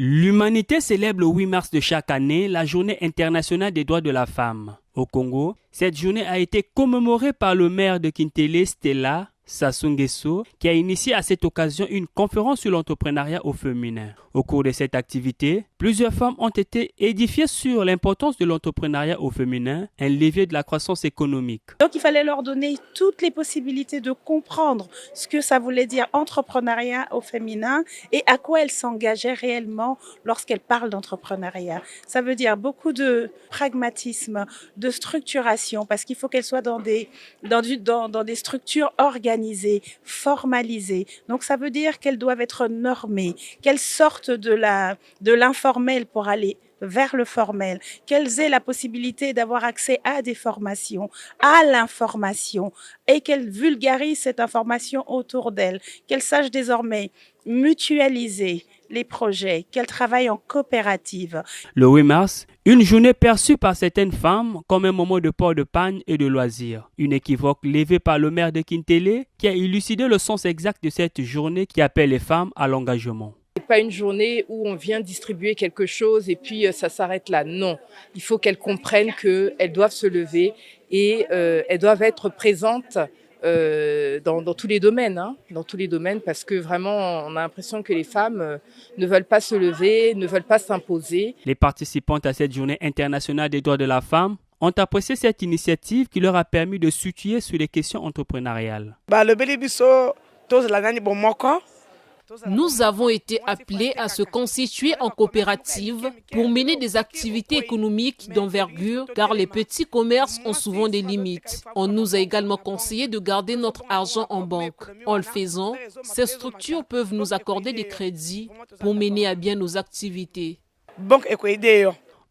L'humanité célèbre le 8 mars de chaque année la Journée internationale des droits de la femme. Au Congo, cette journée a été commémorée par le maire de Kintélé, Stella Sassou Nguesso, qui a initié à cette occasion une conférence sur l'entrepreneuriat au féminin. Au cours de cette activité, plusieurs femmes ont été édifiées sur l'importance de l'entrepreneuriat au féminin, un levier de la croissance économique. Donc il fallait leur donner toutes les possibilités de comprendre ce que ça voulait dire entrepreneuriat au féminin et à quoi elles s'engageaient réellement lorsqu'elles parlent d'entrepreneuriat. Ça veut dire beaucoup de pragmatisme, de structuration, parce qu'il faut qu'elles soient dans des structures organisées, formalisées. Donc ça veut dire qu'elles doivent être normées, qu'elles sortent de l'informel pour aller vers le formel, qu'elles aient la possibilité d'avoir accès à des formations, à l'information et qu'elles vulgarisent cette information autour d'elles, qu'elles sachent désormais mutualiser les projets, qu'elles travaillent en coopérative. Le 8 mars, une journée perçue par certaines femmes comme un moment de port de pagne et de loisir. Une équivoque levée par le maire de Kintélé qui a élucidé le sens exact de cette journée qui appelle les femmes à l'engagement. Ce n'est pas une journée où on vient distribuer quelque chose et puis ça s'arrête là. Non, il faut qu'elles comprennent qu'elles doivent se lever et elles doivent être présentes dans tous les domaines, dans tous les domaines, parce que vraiment on a l'impression que les femmes ne veulent pas se lever, ne veulent pas s'imposer. Les participantes à cette journée internationale des droits de la femme ont apprécié cette initiative qui leur a permis de s'outiller sur les questions entrepreneuriales. Nous avons été appelés à se constituer en coopérative pour mener des activités économiques d'envergure car les petits commerces ont souvent des limites. On nous a également conseillé de garder notre argent en banque. En le faisant, ces structures peuvent nous accorder des crédits pour mener à bien nos activités.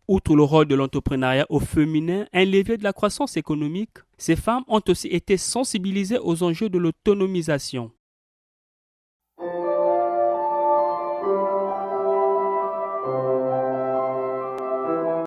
Outre le rôle de l'entrepreneuriat au féminin, un levier de la croissance économique, ces femmes ont aussi été sensibilisées aux enjeux de l'autonomisation.